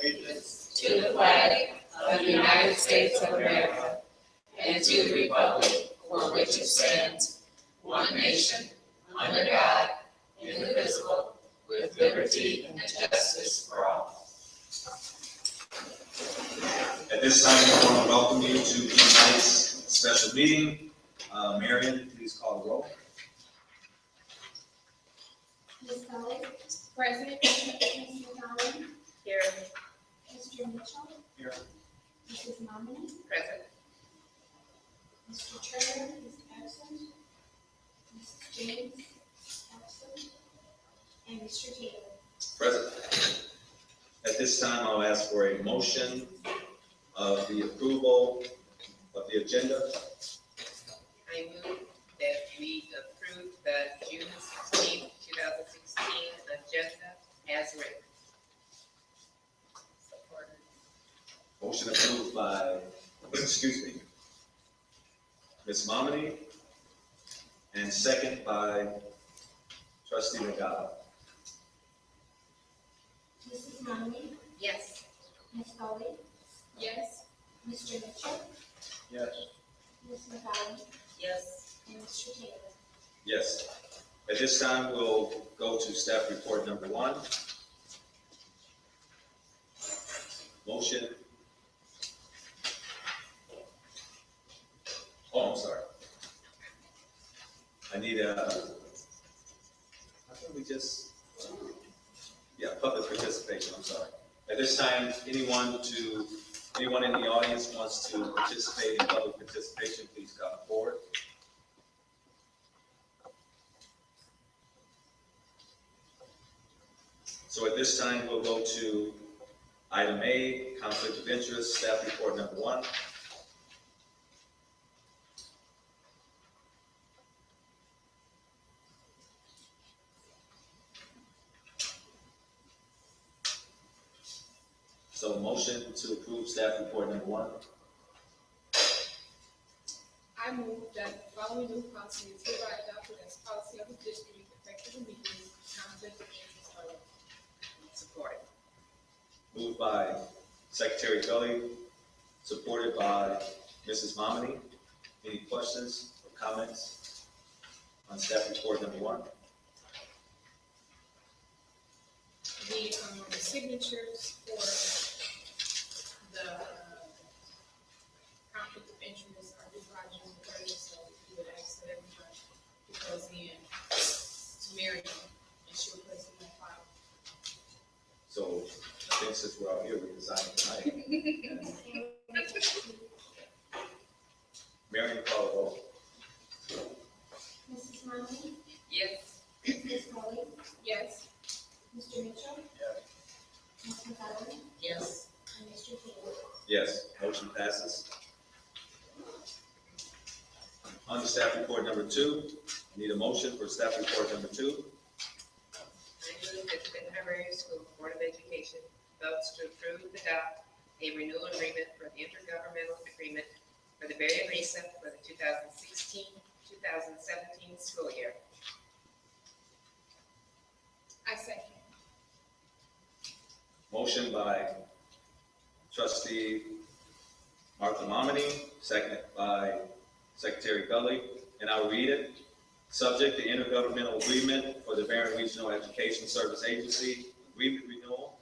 allegiance to the flag of the United States of America and to the republic for which it stands, one nation, under God, indivisible, with liberty and justice for all. At this time, I want to welcome you to tonight's special meeting. Marion, please call the roll. Ms. Kelly? Present. Ms. McCollum? Here. Mr. Mitchell? Here. Mrs. Momini? Present. Mr. Turner is absent. Mrs. James absent. And Mr. Taylor. Present. At this time, I'll ask for a motion of the approval of the agenda. I move that we approve the June 16, 2016 agenda as written. Support. Motion approved by, Ms. Momini, and second by Trustee McGowan. Mrs. Momini? Yes. Ms. Kelly? Yes. Mr. Mitchell? Yes. Ms. McCollum? Yes. And Mr. Taylor. Yes. At this time, we'll go to staff report number 1. Motion. Oh, I'm sorry. I need I think we just, public participation, I'm sorry. At this time, anyone in the audience wants to participate in public participation, please come forward. So at this time, we'll go to item A, conflict of interest, staff report number 1. So motion to approve staff report number 1. I move that the following new policy is hereby adopted as policy of the district effective immediately. Conflict of interest are left. Support. Moved by Secretary Gully, supported by Mrs. Momini. Any questions or comments on staff report number 1? The signatures for the conflict of interest are due by June 30th, so we would ask that everyone who goes in to Mary and she'll place it in the file. So I think since we're out here, we can sign it tonight. Marion, call the roll. Mrs. Momini? Yes. Ms. Kelly? Yes. Mr. Mitchell? Yes. Ms. McCollum? Yes. And Mr. Taylor. Yes, motion passes. On to staff report number 2. Need a motion for staff report number 2. I move that the Benton Harbor Area School Board of Education votes to approve and adopt a renewal agreement for the intergovernmental agreement for the Berry RISA for the 2016-2017 school year. I second. Motion by Trustee Martha Momini, second by Secretary Gully, and I'll read it. Subject to intergovernmental agreement for the Barron Regional Education Service Agency agreement renewal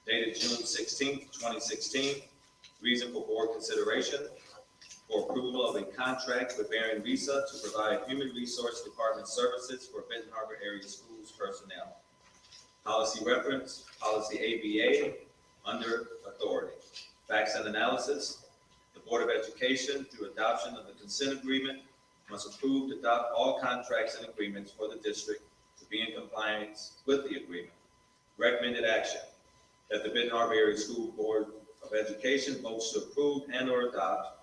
dated June 16, 2016. Reason for board consideration: for approval of a contract with Barron RISA to provide human resource department services for Benton Harbor area schools personnel. Policy reference, policy ABA, under authority. Facts and analysis: the Board of Education, through adoption of the consent agreement, must approve to adopt all contracts and agreements for the district to be in compliance with the agreement. Recommended action: that the Benton Harbor Area School Board of Education votes to approve and or adopt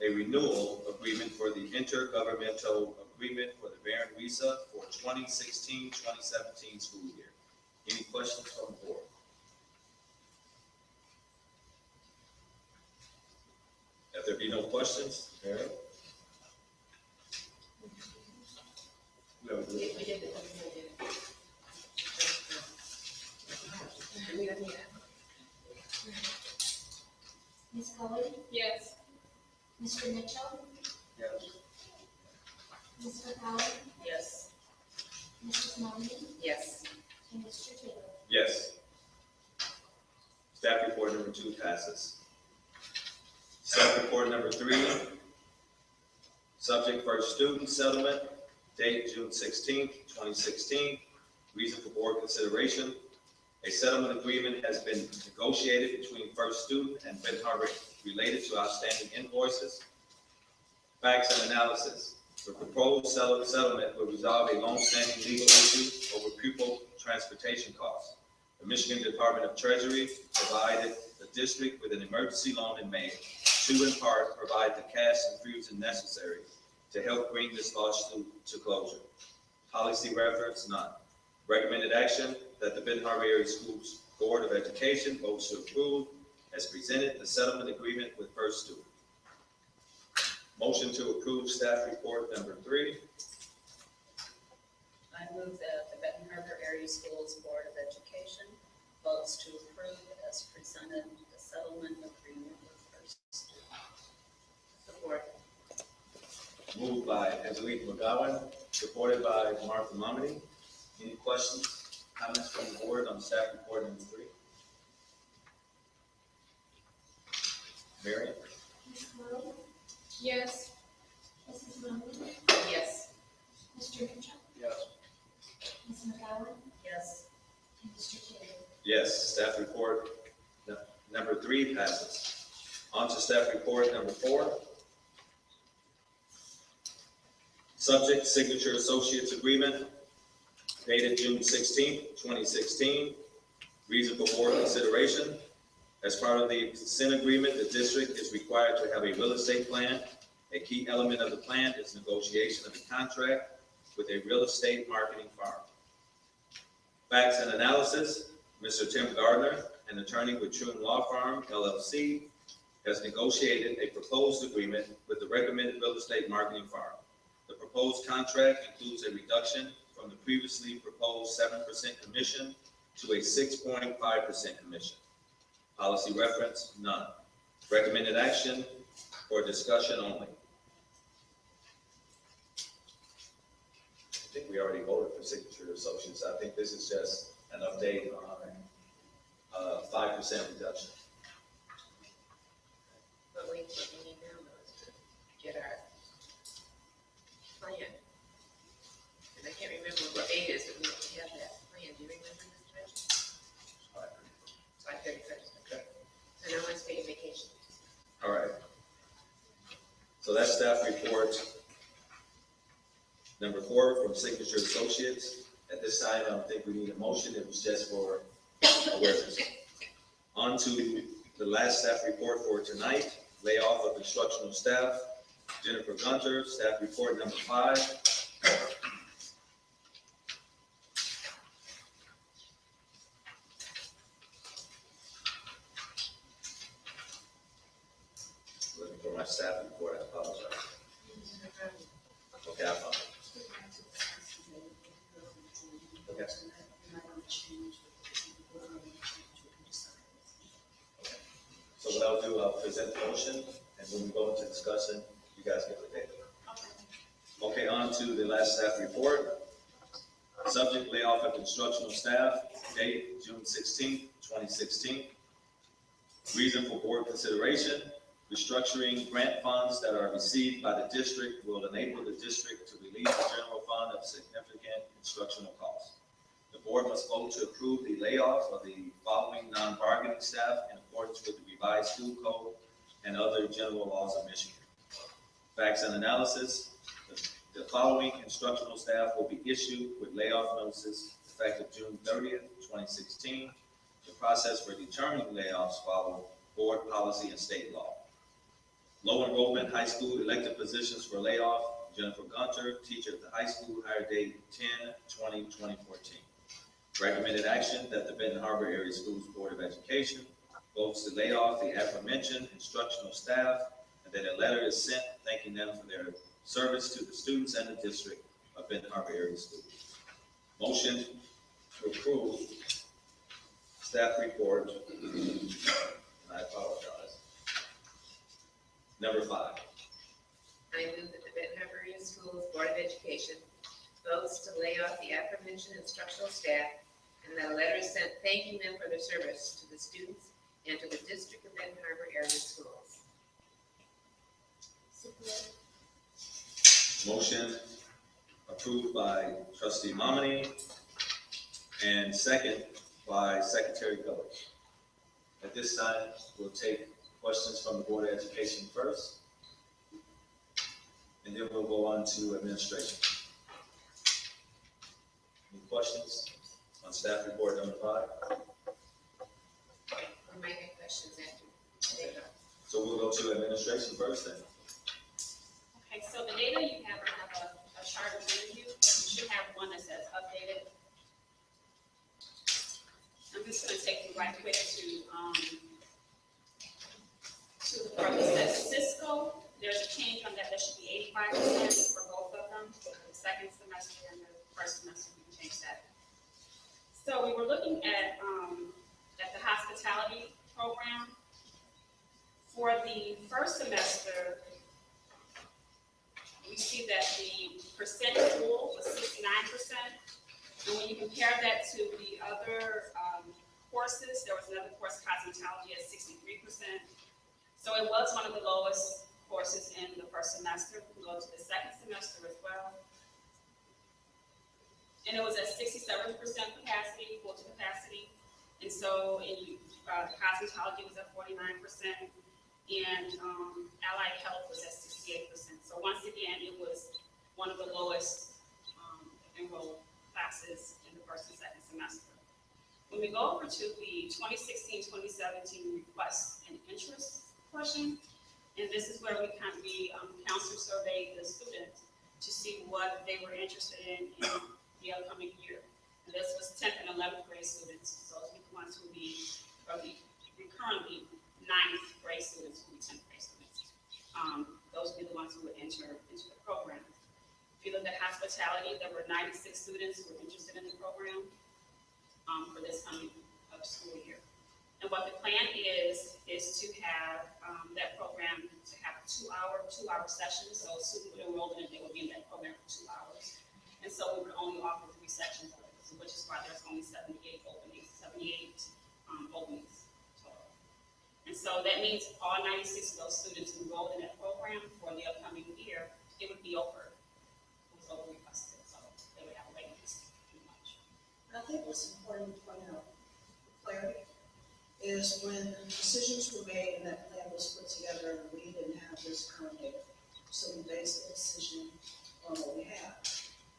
a renewal agreement for the intergovernmental agreement for the Barron RISA for 2016-2017 school year. Any questions from the board? If there be no questions, Mary? No, We did it. We did it. Ms. Cully, Yes. Mr. Mitchell, Yes. Ms. McCollum, Yes. Mrs. Mommy, Yes. and Mr. Taylor. Yes. Staff report number 2 passes. Staff report number 3, subject first student settlement, date June 16th, 2016. Reason for board consideration. A settlement agreement has been negotiated between First Student and Ben Harbor related to outstanding invoices. Facts and analysis. The proposed settlement will resolve a long-standing legal issue over pupil transportation costs. The Michigan Department of Treasury provided the district with an emergency loan in May to, in part, provide the cash infusion necessary to help bring this lawsuit to closure. Policy reference, none. Recommended action that the Benton Harbor Area Schools Board of Education votes to approve as presented the settlement agreement with First Student. Motion to approve staff report number 3. I move that the Benton Harbor Area Schools Board of Education votes to approve as presented the settlement agreement with First Student. Support. Moved by Angelique McGowan, supported by Martha Momedy. Any questions, comments from the board on staff report number 3? Marion? Ms. Cully, Yes. Mrs. Mommy, Yes. Mr. Mitchell, Yes. Ms. McCollum, Yes. and Mr. Taylor. Yes, staff report number 3 passes. On to staff report number 4. Subject signature associates agreement dated June 16th, 2016. Reason for board consideration. As part of the consent agreement, the district is required to have a real estate plan. A key element of the plan is negotiation of a contract with a real estate marketing firm. Facts and analysis. Mr. Tim Gardner, an attorney with Truman Law Firm, LLC, has negotiated a proposed agreement with the recommended real estate marketing firm. The proposed contract includes a reduction from the previously proposed 7% commission to a 6.5% commission. Policy reference, none. Recommended action for discussion only. I think we already voted for signature associates. I think this is just an update on 5% reduction. But we need now to get our plan. And I can't remember what date is that we have that plan. Do you remember, Mr. Mitchell? July 31st. Okay. And I want to take a vacation. All right. So that's staff report number 4 from Signature Associates. At this time, I don't think we need a motion. It was just for awareness. On to the last staff report for tonight, layoff of instructional staff. Jennifer Gunter, staff report number 5. Looking for my staff report, I apologize. Okay, I found it. Okay. So what I'll do, I'll present the motion, and when we go into discussion, you guys get the data. Okay, on to the last staff report. Subject layoff of instructional staff, date June 16th, 2016. Reason for board consideration, restructuring grant funds that are received by the district will enable the district to release the general fund of significant instructional costs. The board must vote to approve the layoff of the following non-bargaining staff in accordance with the revised school code and other general laws of Michigan. Facts and analysis. The following instructional staff will be issued with layoff notices effective June 30th, 2016. The process for determining layoffs follow board policy and state law. Low enrollment high school elected positions for layoff. Jennifer Gunter, teacher at the high school, hire date 10/20/2014. Recommended action that the Benton Harbor Area Schools Board of Education votes to lay off the aforementioned instructional staff, and that a letter is sent thanking them for their service to the students and the district of Benton Harbor Area Schools. Motion to approve staff report. I apologize. Number 5. I move that the Benton Harbor Area Schools Board of Education votes to lay off the aforementioned instructional staff, and that a letter is sent thanking them for their service to the students and to the District of Benton Harbor Area Schools. Support. Motion approved by trustee Momini and second by Secretary Gully. At this time, we'll take questions from the Board of Education first, and then we'll go on to administration. Any questions on staff report number 5? We might have questions after they go. So we'll go to administration first then. Okay, so the data you have a chart of review. You should have one that says updated. I'm just gonna take you right quick to the part that says Cisco. There's a change on that. That should be 85% for both of them, for the second semester and the first semester. We can change that. So we were looking at the hospitality program. For the first semester, we see that the percent pool was 69%. And when you compare that to the other courses, there was another course, cosmetology, at 63%. So it was one of the lowest courses in the first semester. We go to the second semester as well. And it was at 67% capacity, full to capacity. And so cosmetology was at 49%. And allied health was at 68%. So once again, it was one of the lowest enrolled classes in the first and second semester. When we go over to the 2016-2017 request and interest portion, and this is where we counselor surveyed the students to see what they were interested in the upcoming year. And this was 10th and 11th grade students, so those are the ones who will be currently 9th grade students, who will be 10th grade students. Those would be the ones who would enter into the program. If you look at hospitality, there were 96 students who were interested in the program for this coming up school year. And what the plan is to have that program to have two-hour sessions. So a student would enroll in it, they would be in that program for 2 hours. And so we would only offer 3 sections of it, which is why there's only 78 openings total. And so that means all 96 of those students enrolled in that program for the upcoming year, it would be over. It was over requested, so they would have a waiting list pretty much. I think what's important to point out, clarity, is when decisions were made and that plan was put together, we didn't have this current data. So we based the decision on what we have.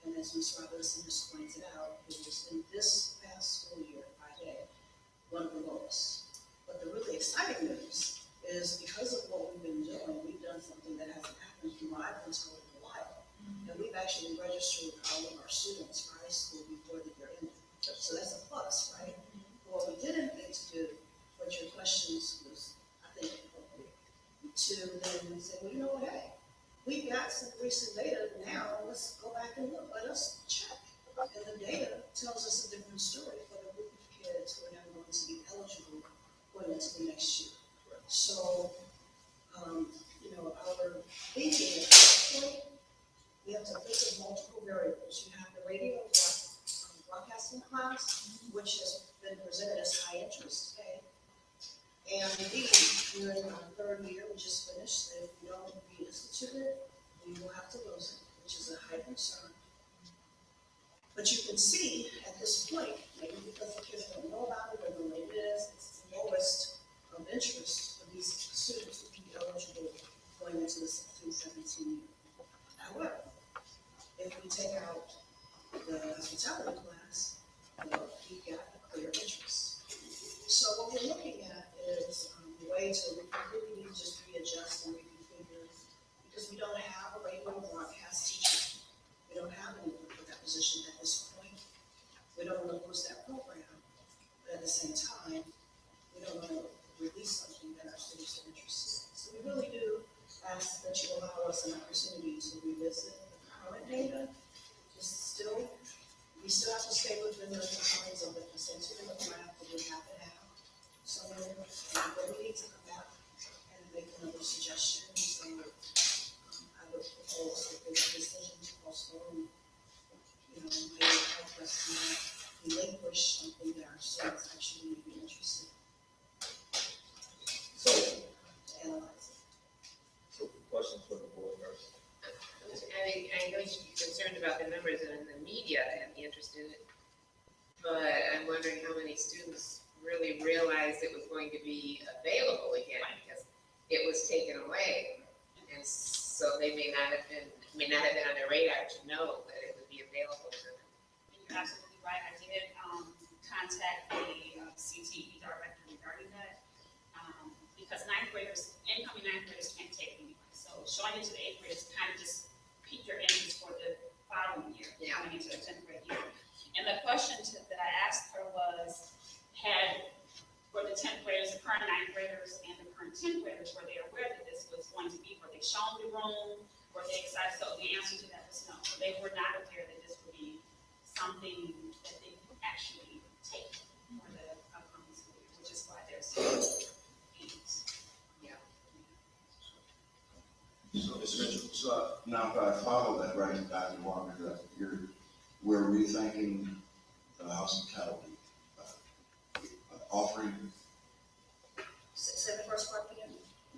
And as Ms. Robinson just pointed out, it was in this past school year, by day, one of the lowest. But the really exciting news is because of what we've been doing, we've done something that hasn't happened from what I've been told in a while. And we've actually registered all of our students for high school before the year ended. So that's a plus, right? But what we didn't get to do, what your questions was, I think, appropriate, to then say, well, you know what, hey, we've got some recent data now, let's go back and look, let us check. And the data tells us a different story for the group of kids who are now going to be eligible going into the next year. So, our thinking at this point, we have to think of multiple variables. You have the radio broadcasting class, which has been presented as high interest, A. And B, we're in our 3rd year, we just finished. If we don't reinstitute it, we will have to lose it, which is a high concern. But you can see at this point, maybe because the kids don't know about it or the way it is, it's the lowest of interest for these students who can be eligible going into the 16-17 year. However, if we take out the hospitality class, we've got a clear interest. So what we're looking at is the way to really need to just readjust and reconfigure, because we don't have a radio broadcast teacher. We don't have anyone for that position at this point. We don't want to lose that program, but at the same time, we don't want to release something that our students are interested in. So we really do ask that you allow us an opportunity to revisit the current data. We still have to stay within the confines of the percentage of the graph that we have to have. relinquish something that our students actually may be interested So, in to analyze it. so questions for the board first? I know you're concerned about the numbers and the media and the interest in it, but I'm wondering how many students really realized it was going to be available again, because it was taken away. And so they may not have been on their radar to know that it would be available to them. You're absolutely right. I did contact the CTE director regarding that, because incoming ninth graders can't take it anyway. So showing it to the eighth graders kind of just pique your interest for the following year, Yeah. going into the 10th grade year. And the question that I asked her was, for the 10th graders, the current ninth graders and the current 10th graders, were they aware that this was going to be? Were they shown the room? Were they excited? So the answer to that was no. So they were not aware that this would be something that they could actually take for the upcoming school year, which is why they're so anxious. So, Mr. Mitchell? So now, if I follow that right, Dr. Walker, that we're rethinking the hospitality offering. Say the first part again.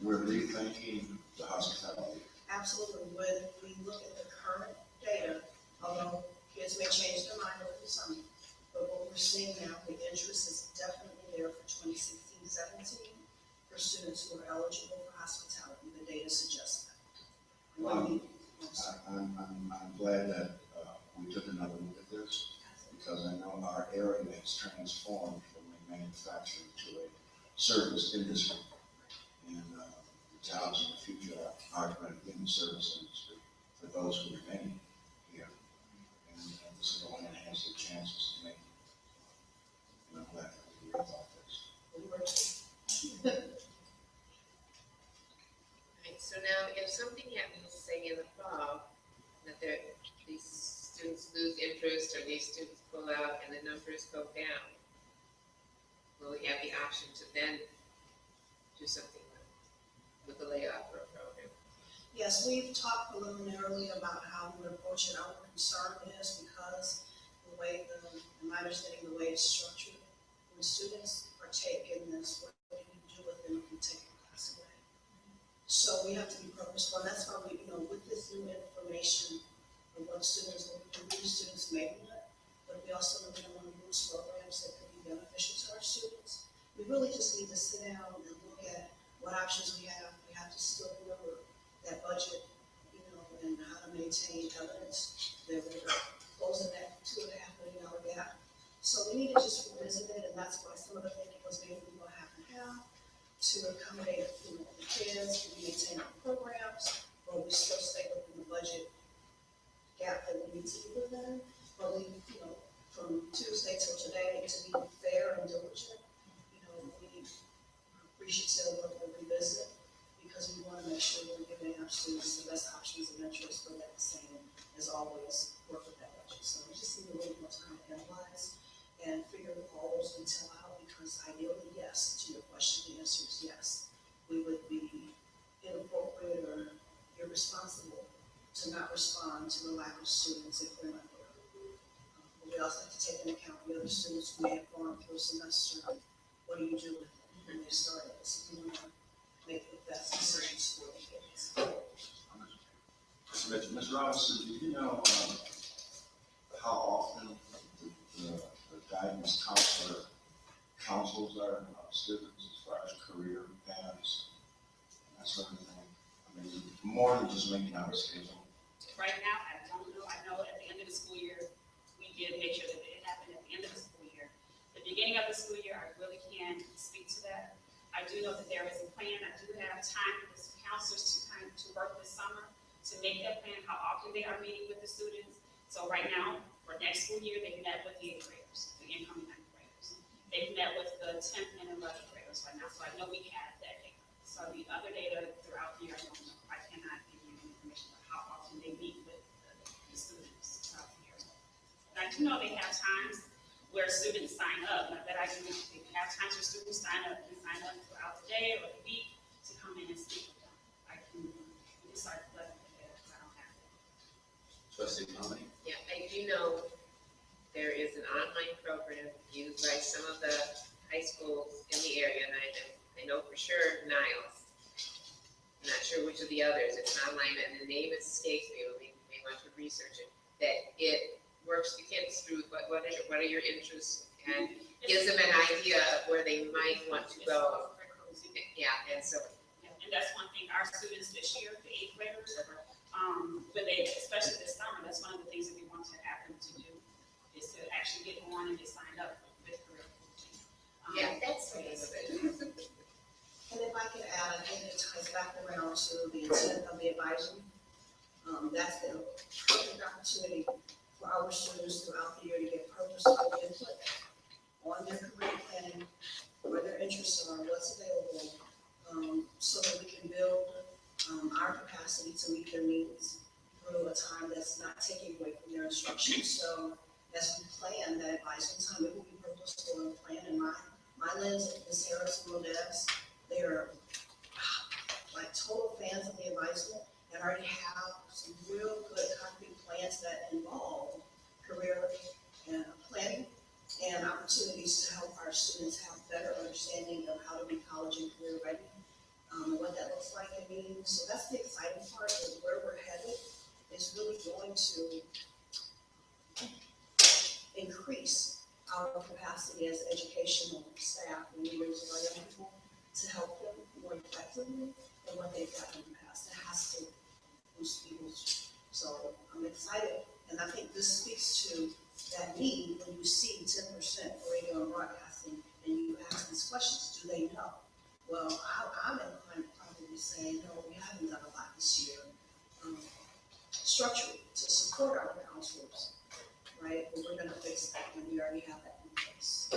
We're rethinking the hospitality. Absolutely. When we look at the current data, although kids may change their mind over the summer, but what we're seeing now, the interest is definitely there for 2016-17 for students who are eligible for hospitality. The data suggests that. I'm glad that we took another look at this, because I know our area has transformed from a manufacturing to a service industry. And the jobs in the future are going to be in the service industry for those who remain here. And this is going to enhance their chances to make it. And I'm glad that we rethought this. Right, so now if something happens, say in the fall, that these students lose interest or these students pull out and the numbers go down, will we have the option to then do something with the layoff or a program? Yes, we've talked preliminarily about how we would approach it. Our concern is because in my understanding, the way it's structured, when students partake in this, what do you do with them if you take a class away? So we have to be purposeful, and that's why we, with this new information of what students, may want, but we also know we don't want to lose programs that could be beneficial to our students. We really just need to sit down and look at what options we have. We have to still remember that budget, and how to maintain evidence that we're closing that $2.5 million gap. So we need to just revisit it, and that's why some of the thinking was maybe we go half and half to accommodate, the kids, to maintain our programs, but we still stay within the budget gap that we need to be within. But we, from Tuesday till today, to be fair and diligent, we appreciative of the revisit, because we want to make sure we're giving our students the best options of interest, but at the same as always work with that budget. So we just need a little more time to analyze and figure all those details out, because ideally, yes, to your question, the answer is yes. We would be inappropriate or irresponsible to not respond to the lack of students if we're not there. We also have to take into account the other students who may have gone through a semester. What do you do with them when they started? So we want to make the best decisions for the kids. Mr. Mitchell, Ms. Robinson, do you know how often the guidance counselor counsels our students as far as career paths and that sort of thing? I mean, more than just making out a schedule. Right now, I don't know. I know at the end of the school year, we did make sure that it happened at the end of the school year. The beginning of the school year, I really can't speak to that. I do know that there is a plan. I do have time for the counselors to work this summer to make that plan, how often they are meeting with the students. So right now, for next school year, they met with the 8th graders, the incoming 9th graders. They've met with the 10th and 11th graders right now, so I know we have that data. So the other data throughout the year, I don't know. I cannot give you information on how often they meet with the students throughout the year. But I do know they have times where students sign up. Not that I do, they have times where students sign up throughout the day or the week to come in and speak with them. I can decide to let them know because I don't have it. Trustee Tomlin? Yeah, I do know there is an online program used by some of the high schools in the area, and I know for sure Niles. I'm not sure which of the others, it's an online, and the name escapes me, we may want to research it, that it works the kids through what are your interests, and gives them an idea of where they might want to go. Yeah, and so. Yeah, and that's one thing, our students this year, the 8th graders, but they, especially this summer, that's one of the things that we want to have them to do, is to actually get on and get signed up with career coaching. Yeah, that's the name of it. And if I could add, I think it ties back around to the intent of the advisory. That's the perfect opportunity for our students throughout the year to get purposeful input on their career planning, where their interests are, what's available, so that we can build our capacity to meet their needs through a time that's not taking away from their instruction. So as we plan that advising time, it will be purposeful and planned. And my lens of Ms. Harris and Modeb's, they are like total fans of the advisement and already have some real good concrete plans that involve career and planning and opportunities to help our students have better understanding of how to be college and career ready, what that looks like and means. So that's the exciting part of where we're headed, is really going to increase our capacity as educational staff and leaders of our young people to help them more effectively than what they've done in the past. It has to boost people's. So I'm excited, and I think this speaks to that need when you see 10% for radio and broadcasting, and you ask these questions, do they know? Well, I'm inclined to probably say, no, we haven't done a lot this year. Structurally, to support our counselors, right? But we're going to fix that, and we already have that in place.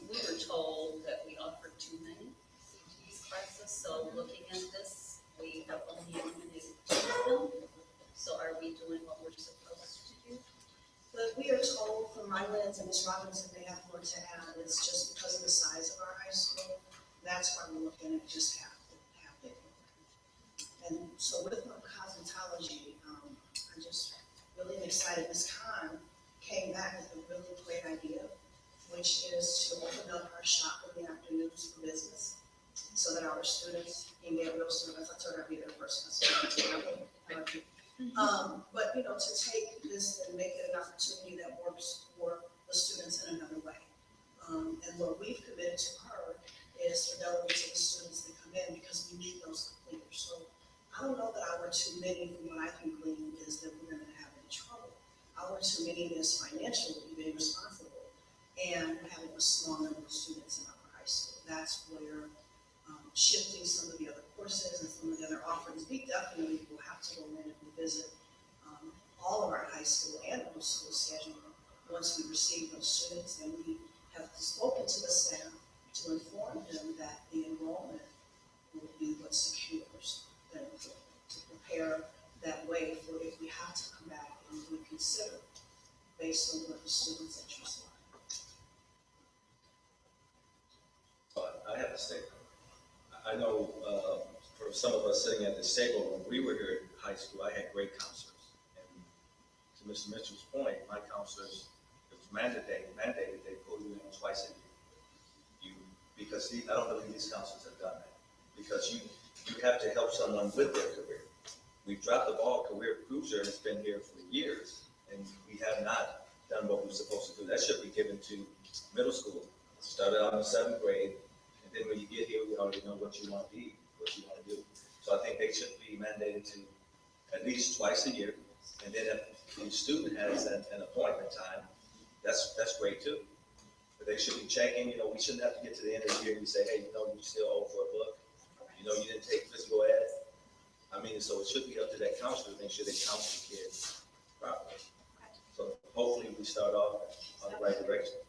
We were told that we offered too many CTE classes, so looking at this, we have only eliminated 2 of them. So are we doing what we're supposed to do? But we are told from my lens, and Ms. Robinson may have more to add, it's just because of the size of our high school, that's why we're looking at just half it. And so with my cosmetology, I just really excited. Ms. Khan came back with a really great idea, which is to open up our shop in the afternoons for business, so that our students can get real service. I told her I'd be their first customer. But to take this and make it an opportunity that works for the students in another way. And what we've committed to her is fidelity to the students that come in, because we need those completers. So I don't know that our too many, from what I can glean, is that we're going to have any trouble. Our too many is financially being responsible and having a small number of students in our high school. That's where shifting some of the other courses and some of the other offerings, we definitely will have to go in and revisit all of our high school and middle school schedule once we receive those students. And we have spoken to the staff to inform them that the enrollment will be what secures them to prepare that way for if we have to come back and reconsider based on what the students' interests are. I have a statement. I know for some of us sitting at this table, when we were here in high school, I had great counselors. And to Mr. Mitchell's point, my counselors, it was mandated they pull you in twice a year. Because I don't believe these counselors have done that. Because you have to help someone with their career. We've dropped the ball. Career Cruiser has been here for years, and we have not done what we're supposed to do. That should be given to middle school. Started out in 7th grade. And then when you get here, we already know what you want to be, what you want to do. So I think they should be mandated to at least twice a year. And then if the student has an appointment time, that's great too. But they should be checking, we shouldn't have to get to the end of the year and you say, hey, you still owe for a book. You didn't take physical ed. So it should be up to that counselor to make sure they counsel the kids properly. So hopefully we start off on the right direction.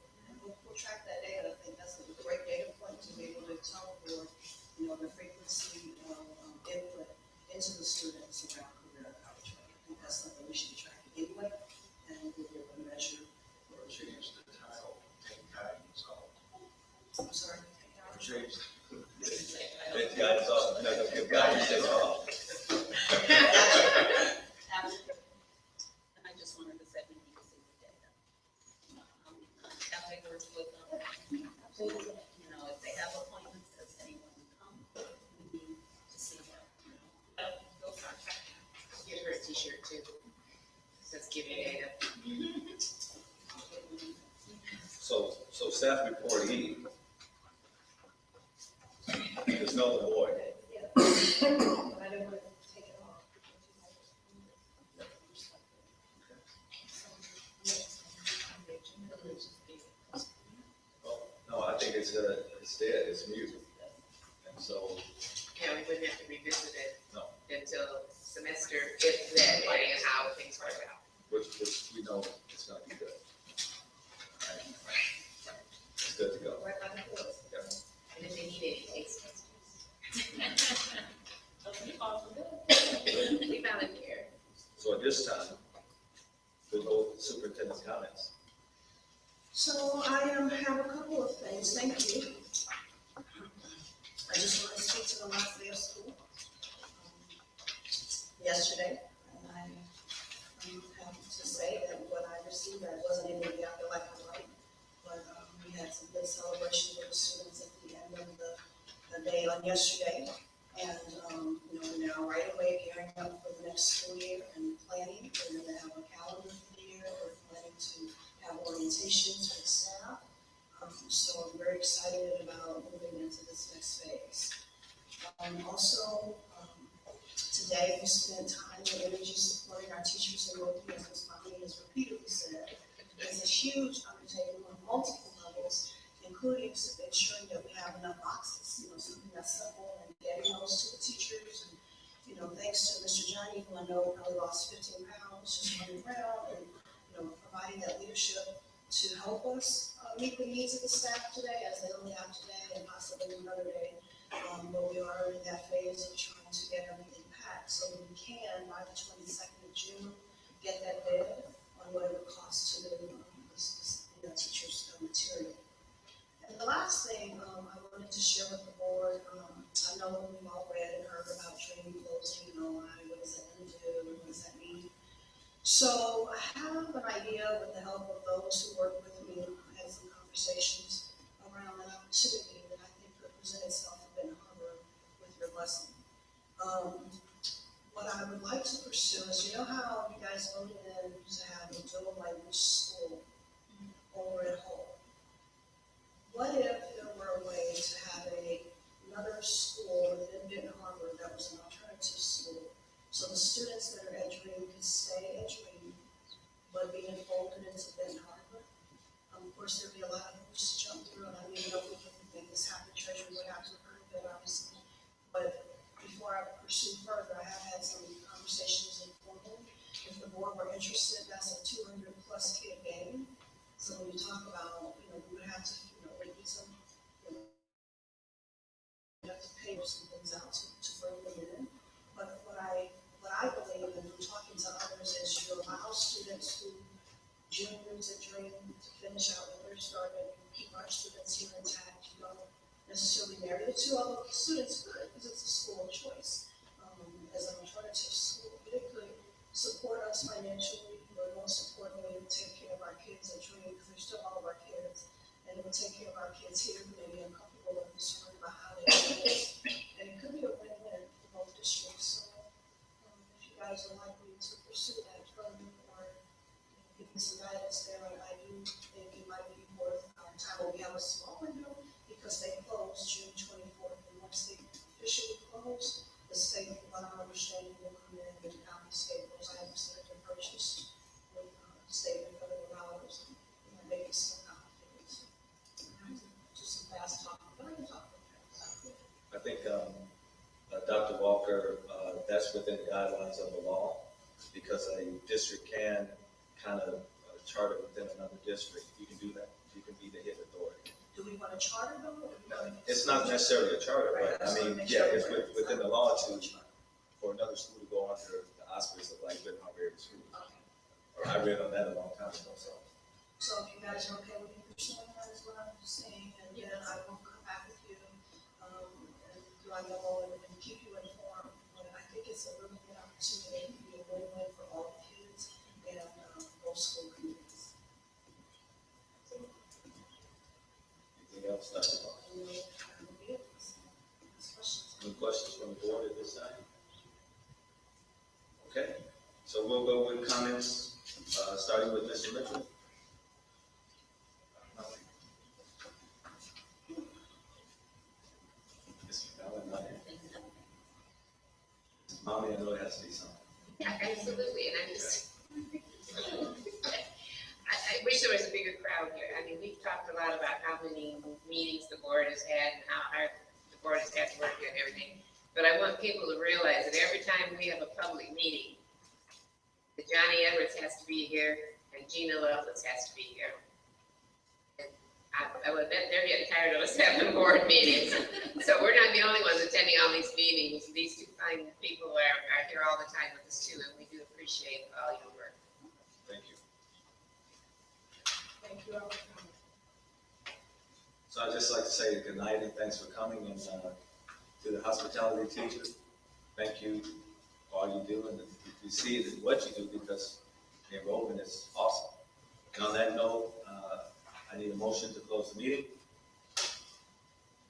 We'll track that data. I think that's a great data point to be able to tell for, the frequency of input into the students around career and college. I think that's something we should be tracking anyway, and we'll be able to measure. Or change the title, take guidance off. I'm sorry. Or change. Take guidance off. We're not going to give guidance at all. And I just wanted to say, You know, if they have appointments, does anyone come? We need to see that, you know. Those are checked. Get her a t-shirt too. Says give me data. So staff report E. There's no board. But I didn't want to take it off. Well, no, I think it's dead, it's mute. And so, Yeah, we wouldn't have to revisit it. No. Until semester, if that, depending on how things work out. which we know it's gonna be good. Right? It's good to go. Right by the doors. And if they need any case. We volunteer. So at this time, there's no superintendent's comments. So I have a couple of things, thank you. I just want to speak to the last day of school. Yesterday, and I have to say that what I received, I wasn't able to get out there like I like, but we had some good celebration with the students at the end of the day on yesterday. And, we're now right away gearing up for the next school year and planning. We're going to have a calendar for the year. We're planning to have orientations for the staff. So I'm very excited about moving into this next phase. Today we spent time and energy supporting our teachers and working, as Ms. Mahoney has repeatedly said. It's a huge undertaking on multiple levels, including ensuring that we have enough boxes, something that's simple and getting those to the teachers. And, thanks to Mr. Johnny, who I know probably lost 15 pounds just running around and, providing that leadership to help us meet the needs of the staff today, as they only have today and possibly another day. But we are in that phase of trying to get everything packed so that we can, by the 22nd of June, get that bid on what it would cost to the teachers' material. And the last thing I wanted to share with the board, I know we've all read and heard about training closing, what does that do, what does that mean? So I have an idea with the help of those who work with me. I had some conversations around an opportunity that I think could present itself a bit harder with your blessing. What I would like to pursue is, how you guys voted in to have a dual language school over at home? What if there were a way to have another school within Benton Harbor that was an alternative school? So the students that are entering could stay entering, but be enfolded into Benton Harbor. Of course, there'd be a lot of hoops to jump through, and I don't even know if we can make this happen. Treasury would have to approve it, obviously. But before I pursue further, I have had some conversations informally. If the board were interested, that's a 200+ kid game. So when you talk about, we would have to, there'd be some, you have to pay some things out to bring them in. But what I believe, and from talking to others, is you allow students who juniors that dream to finish out what they're starting, keep our students here intact. You don't necessarily marry the two, although the students could, because it's a school of choice as an alternative school. But it could support us financially, but most importantly, take care of our kids that dream, because they're still all of our kids. And it would take care of our kids here who may be uncomfortable or concerned about how they do this. And it could be a win-win for both districts. So if you guys are likely to pursue that further or give me some guidance there, I do think it might be worth our time. Well, we have a small window because they close June 24th, and once they officially close, the state, by our understanding, will come in and confiscate those items that have been purchased with state and federal dollars, and make it so complicated. So I have to do some fast talking, but I can talk with that. I think, Dr. Walker, that's within the guidelines of the law, because a district can kind of charter within another district. You can do that. You can be the head authority. Do we want to charter them? Or do we want to It's not necessarily a charter, but I mean, yeah, it's within the law for another school to go under the auspices of like Benton Harbor Area Schools. Or I read on that a long time ago, so. So if you guys are okay with me pursuing that is what I'm saying, and then I will come back with you, and do I know and keep you informed. But I think it's a really good opportunity to be a win-win for all the kids and both school communities. Anything Health started off. And we'll read it. Ask questions. Any questions from the board at this time? Okay, so we'll go with comments, starting with Mr. Mitchell. Ms. McDowell, not here. Mommy, I know it has to be something. Yeah, absolutely, and I'm just, I wish there was a bigger crowd here. I mean, we've talked a lot about how many meetings the board has had and how hard the board has had to work and everything. But I want people to realize that every time we have a public meeting, the Johnny Edwards has to be here and Gina Lovelace has to be here. And I would bet they're getting tired of us having board meetings. So we're not the only ones attending all these meetings. These two fine people are here all the time with us too, and we do appreciate all your work. Thank you. Thank you all for coming. So I'd just like to say good night and thanks for coming, and to the hospitality teacher, thank you for all you do, and you see it in what you do, because the enrollment is awesome. And on that note, I need a motion to close the meeting.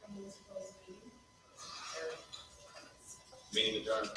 I'm going to close the meeting. Meeting adjourned.